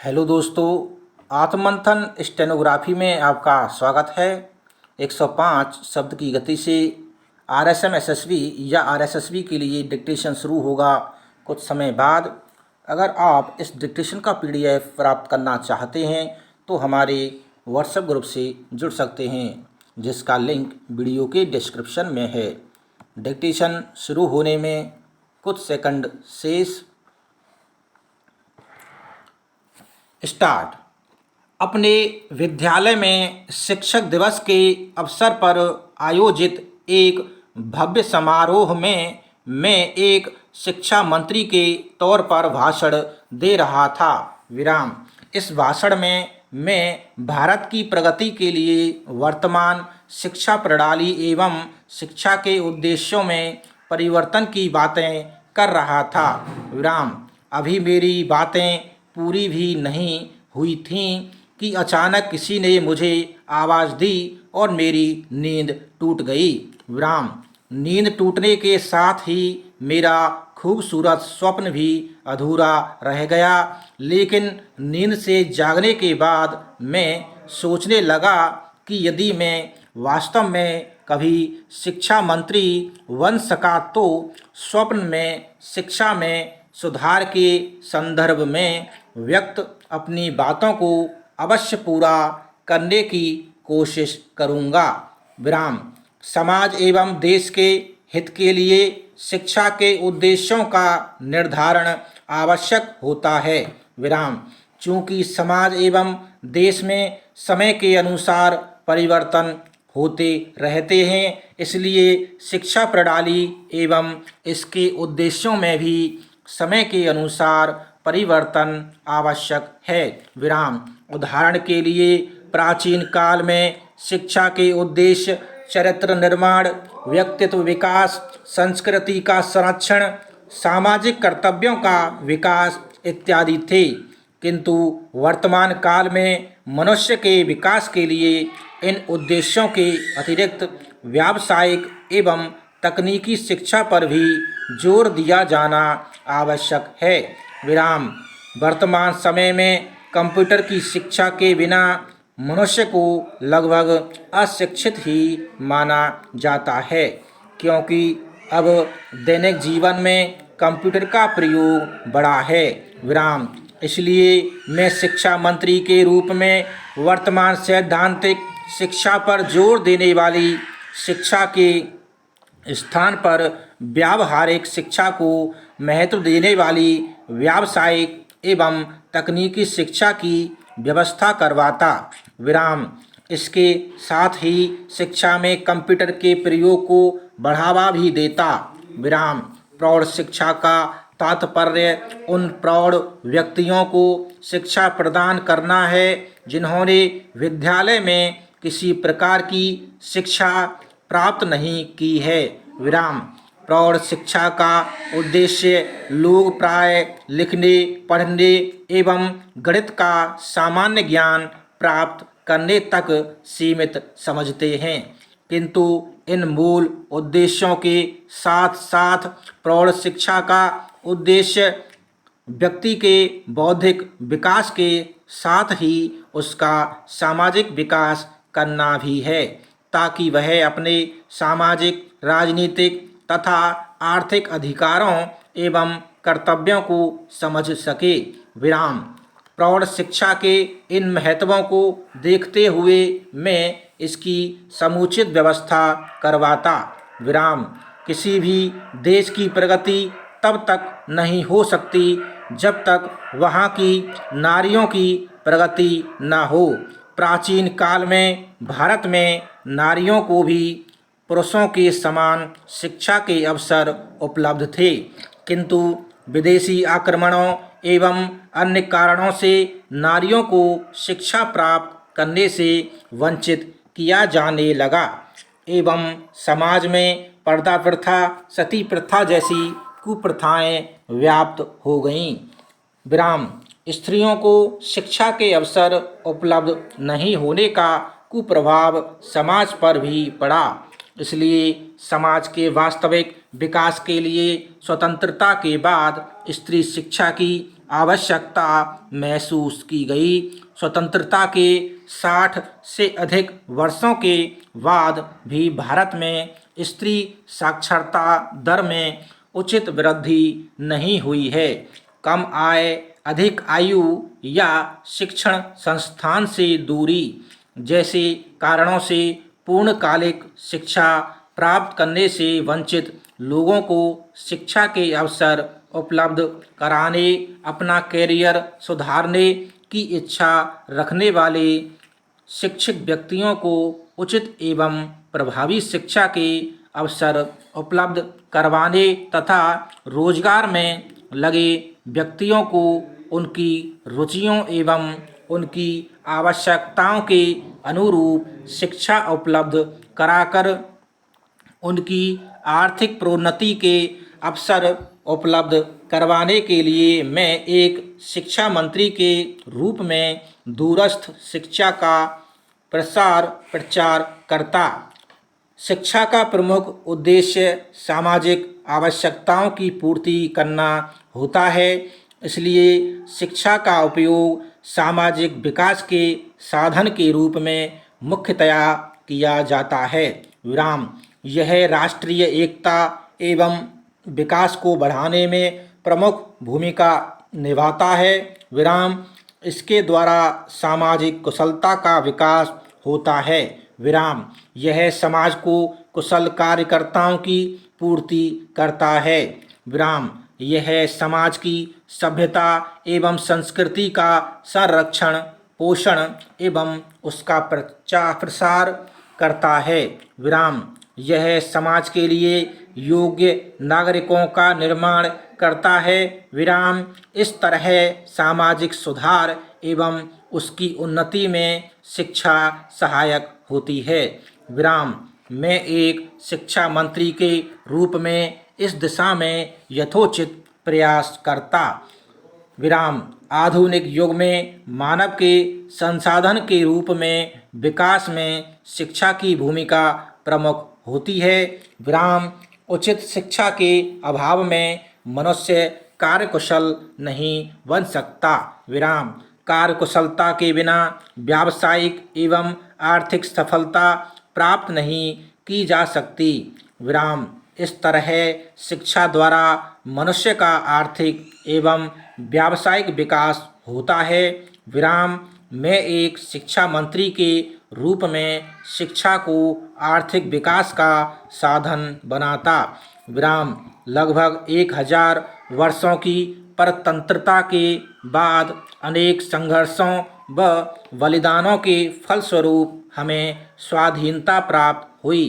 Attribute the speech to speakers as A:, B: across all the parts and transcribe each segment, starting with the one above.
A: Hello दोस्तों, आत्ममंथन stenography में आपका स्वागत है। 105 शब्द की गति से आरएसएम एसएसबी या आरएसएसबी के लिए डिक्टेशन शुरू होगा कुछ समय बाद। अगर आप इस डिक्टेशन का पीडीएफ प्राप्त करना चाहते हैं तो हमारे व्हाट्सएप ग्रुप से जुड़ सकते हैं, जिसका लिंक वीडियो के डिस्क्रिप्शन में है। डिक्टेशन शुरू होने में कुछ सेकंड शेष। स्टार्ट। अपने विद्यालय में शिक्षक दिवस के अवसर पर आयोजित एक भव्य समारोह में मैं एक शिक्षा मंत्री के तौर पर भाषण दे रहा था। विराम। इस भाषण में मैं भारत की प्रगति के लिए वर्तमान शिक्षा प्रणाली एवं शिक्षा के उद्देश्यों में परिवर्तन की बातें कर रहा था। विराम। अभी मेरी बातें पूरी भी नहीं हुई थीं कि अचानक किसी ने मुझे आवाज़ दी और मेरी नींद टूट गई। विराम। नींद टूटने के साथ ही मेरा खूबसूरत स्वप्न भी अधूरा रह गया, लेकिन नींद से जागने के बाद मैं सोचने लगा कि यदि मैं वास्तव में कभी शिक्षा मंत्री बन सका तो स्वप्न में शिक्षा में सुधार के संदर्भ में व्यक्त अपनी बातों को अवश्य पूरा करने की कोशिश करूँगा। विराम। समाज एवं देश के हित के लिए शिक्षा के उद्देश्यों का निर्धारण आवश्यक होता है। विराम। चूँकि समाज एवं देश में समय के अनुसार परिवर्तन होते रहते हैं, इसलिए शिक्षा प्रणाली एवं इसके उद्देश्यों में भी समय के अनुसार परिवर्तन आवश्यक है। विराम। उदाहरण के लिए प्राचीन काल में शिक्षा के उद्देश्य चरित्र निर्माण, व्यक्तित्व विकास, संस्कृति का संरक्षण, सामाजिक कर्तव्यों का विकास इत्यादि थे, किंतु वर्तमान काल में मनुष्य के विकास के लिए इन उद्देश्यों के अतिरिक्त व्यावसायिक एवं तकनीकी शिक्षा पर भी जोर दिया जाना आवश्यक है। विराम। वर्तमान समय में कंप्यूटर की शिक्षा के बिना मनुष्य को लगभग अशिक्षित ही माना जाता है, क्योंकि अब दैनिक जीवन में कंप्यूटर का प्रयोग बढ़ा है। विराम। इसलिए मैं शिक्षा मंत्री के रूप में वर्तमान सैद्धांतिक शिक्षा पर जोर देने वाली शिक्षा के स्थान पर व्यावहारिक शिक्षा को महत्व देने वाली व्यावसायिक एवं तकनीकी शिक्षा की व्यवस्था करवाता। विराम। इसके साथ ही शिक्षा में कंप्यूटर के प्रयोग को बढ़ावा भी देता। विराम। प्रौढ़ शिक्षा का तात्पर्य उन प्रौढ़ व्यक्तियों को शिक्षा प्रदान करना है जिन्होंने विद्यालय में किसी प्रकार की शिक्षा प्राप्त नहीं की है। विराम। प्रौढ़ शिक्षा का उद्देश्य लोग प्राय लिखने, पढ़ने एवं गणित का सामान्य ज्ञान प्राप्त करने तक सीमित समझते हैं, किंतु इन मूल उद्देश्यों के साथ साथ प्रौढ़ शिक्षा का उद्देश्य व्यक्ति के बौद्धिक विकास के साथ ही उसका सामाजिक विकास करना भी है, ताकि वह अपने सामाजिक, राजनीतिक तथा आर्थिक अधिकारों एवं कर्तव्यों को समझ सके। विराम। प्रौढ़ शिक्षा के इन महत्वों को देखते हुए मैं इसकी समुचित व्यवस्था करवाता। विराम। किसी भी देश की प्रगति तब तक नहीं हो सकती जब तक वहाँ की नारियों की प्रगति न हो। प्राचीन काल में भारत में नारियों को भी पुरुषों के समान शिक्षा के अवसर उपलब्ध थे, किंतु विदेशी आक्रमणों एवं अन्य कारणों से नारियों को शिक्षा प्राप्त करने से वंचित किया जाने लगा एवं समाज में पर्दा प्रथा, सती प्रथा जैसी कुप्रथाएं व्याप्त हो गईं। विराम। स्त्रियों को शिक्षा के अवसर उपलब्ध नहीं होने का कुप्रभाव समाज पर भी पड़ा, इसलिए समाज के वास्तविक विकास के लिए स्वतंत्रता के बाद स्त्री शिक्षा की आवश्यकता महसूस की गई। स्वतंत्रता के 60 से अधिक वर्षों के बाद भी भारत में स्त्री साक्षरता दर में उचित वृद्धि नहीं हुई है। कम आय, अधिक आयु या शिक्षण संस्थान से दूरी जैसे कारणों से पूर्णकालिक शिक्षा प्राप्त करने से वंचित लोगों को शिक्षा के अवसर उपलब्ध कराने, अपना कैरियर सुधारने की इच्छा रखने वाले शिक्षित व्यक्तियों को उचित एवं प्रभावी शिक्षा के अवसर उपलब्ध करवाने तथा रोजगार में लगे व्यक्तियों को उनकी रुचियों एवं उनकी आवश्यकताओं के अनुरूप शिक्षा उपलब्ध कराकर उनकी आर्थिक प्रोन्नति के अवसर उपलब्ध करवाने के लिए मैं एक शिक्षा मंत्री के रूप में दूरस्थ शिक्षा का प्रसार प्रचार करता। शिक्षा का प्रमुख उद्देश्य सामाजिक आवश्यकताओं की पूर्ति करना होता है, इसलिए शिक्षा का उपयोग सामाजिक विकास के साधन के रूप में मुख्यतया किया जाता है। विराम। यह राष्ट्रीय एकता एवं विकास को बढ़ाने में प्रमुख भूमिका निभाता है। विराम। इसके द्वारा सामाजिक कुशलता का विकास होता है। विराम। यह समाज को कुशल कार्यकर्ताओं की पूर्ति करता है। विराम। यह समाज की सभ्यता एवं संस्कृति का संरक्षण, पोषण एवं उसका प्रचार प्रसार करता है। विराम। यह समाज के लिए योग्य नागरिकों का निर्माण करता है। विराम। इस तरह सामाजिक सुधार एवं उसकी उन्नति में शिक्षा सहायक होती है। विराम। मैं एक शिक्षा मंत्री के रूप में इस दिशा में यथोचित प्रयास करता। विराम। आधुनिक युग में मानव के संसाधन के रूप में विकास में शिक्षा की भूमिका प्रमुख होती है। विराम। उचित शिक्षा के अभाव में मनुष्य कार्यकुशल नहीं बन सकता। विराम। कार्यकुशलता के बिना व्यावसायिक एवं आर्थिक सफलता प्राप्त नहीं की जा सकती। विराम। इस तरह शिक्षा द्वारा मनुष्य का आर्थिक एवं व्यावसायिक विकास होता है। विराम। मैं एक शिक्षा मंत्री के रूप में शिक्षा को आर्थिक विकास का साधन बनाता। विराम। लगभग 1000 वर्षों की परतंत्रता के बाद अनेक संघर्षों व बलिदानों के फलस्वरूप हमें स्वाधीनता प्राप्त हुई।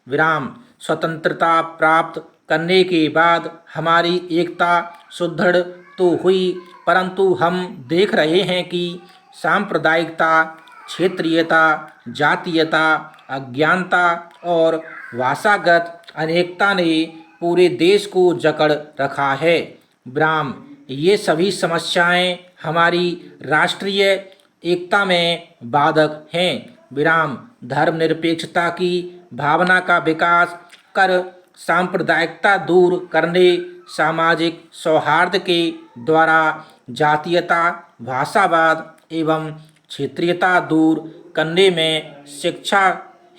A: विराम। स्वतंत्रता प्राप्त करने के बाद हमारी एकता सुदृढ़ तो हुई, परंतु हम देख रहे हैं कि सांप्रदायिकता, क्षेत्रीयता, जातीयता, अज्ञानता और भाषागत अनेकता ने पूरे देश को जकड़ रखा है। विराम। ये सभी समस्याएं हमारी राष्ट्रीय एकता में बाधक हैं। विराम। धर्मनिरपेक्षता की भावना का विकास कर सांप्रदायिकता दूर करने, सामाजिक सौहार्द के द्वारा जातीयता, भाषावाद एवं क्षेत्रीयता दूर करने में शिक्षा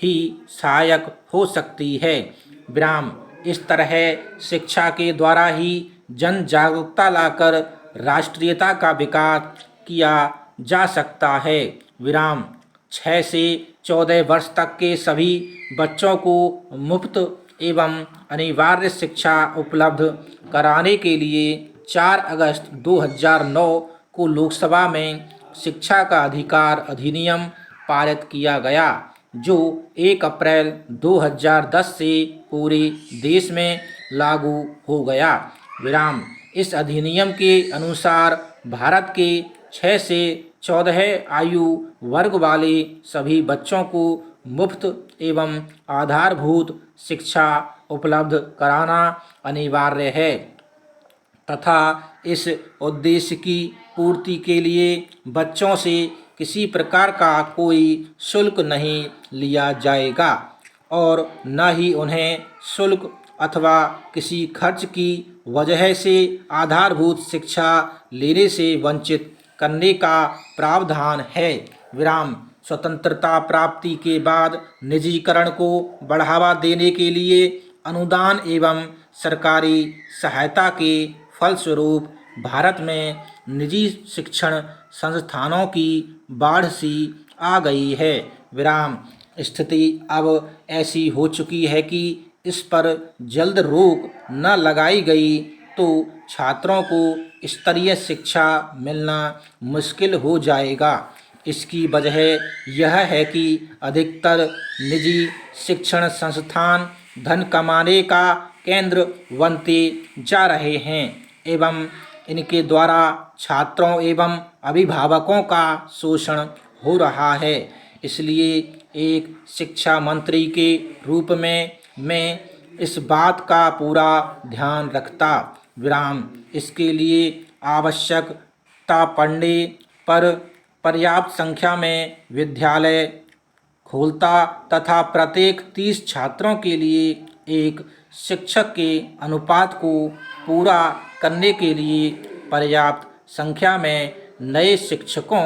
A: ही सहायक हो सकती है। विराम। इस तरह शिक्षा के द्वारा ही जन जागरूकता लाकर राष्ट्रीयता का विकास किया जा सकता है। विराम। 6 से 14 वर्ष तक के सभी बच्चों को मुफ्त एवं अनिवार्य शिक्षा उपलब्ध कराने के लिए 4 अगस्त 2009 को लोकसभा में शिक्षा का अधिकार अधिनियम पारित किया गया, जो 1 अप्रैल 2010 से पूरे देश में लागू हो गया। विराम। इस अधिनियम के अनुसार भारत के 6 से 14 आयु वर्ग वाले सभी बच्चों को मुफ्त एवं आधारभूत शिक्षा उपलब्ध कराना अनिवार्य है तथा इस उद्देश्य की पूर्ति के लिए बच्चों से किसी प्रकार का कोई शुल्क नहीं लिया जाएगा और न ही उन्हें शुल्क अथवा किसी खर्च की वजह से आधारभूत शिक्षा लेने से वंचित करने का प्रावधान है। विराम स्वतंत्रता प्राप्ति के बाद निजीकरण को बढ़ावा देने के लिए अनुदान एवं सरकारी सहायता के फलस्वरूप भारत में निजी शिक्षण संस्थानों की बाढ़ सी आ गई है। विराम स्थिति अब ऐसी हो चुकी है कि इस पर जल्द रोक न लगाई गई तो छात्रों को स्तरीय शिक्षा मिलना मुश्किल हो जाएगा। इसकी वजह यह है कि अधिकतर निजी शिक्षण संस्थान धन कमाने का केंद्र बनते जा रहे हैं एवं इनके द्वारा छात्रों एवं अभिभावकों का शोषण हो रहा है। इसलिए एक शिक्षा मंत्री के रूप में मैं इस बात का पूरा ध्यान रखता। विराम इसके लिए आवश्यकता पड़ने पर पर्याप्त संख्या में विद्यालय खोलता तथा प्रत्येक 30 छात्रों के लिए एक शिक्षक के अनुपात को पूरा करने के लिए पर्याप्त संख्या में नए शिक्षकों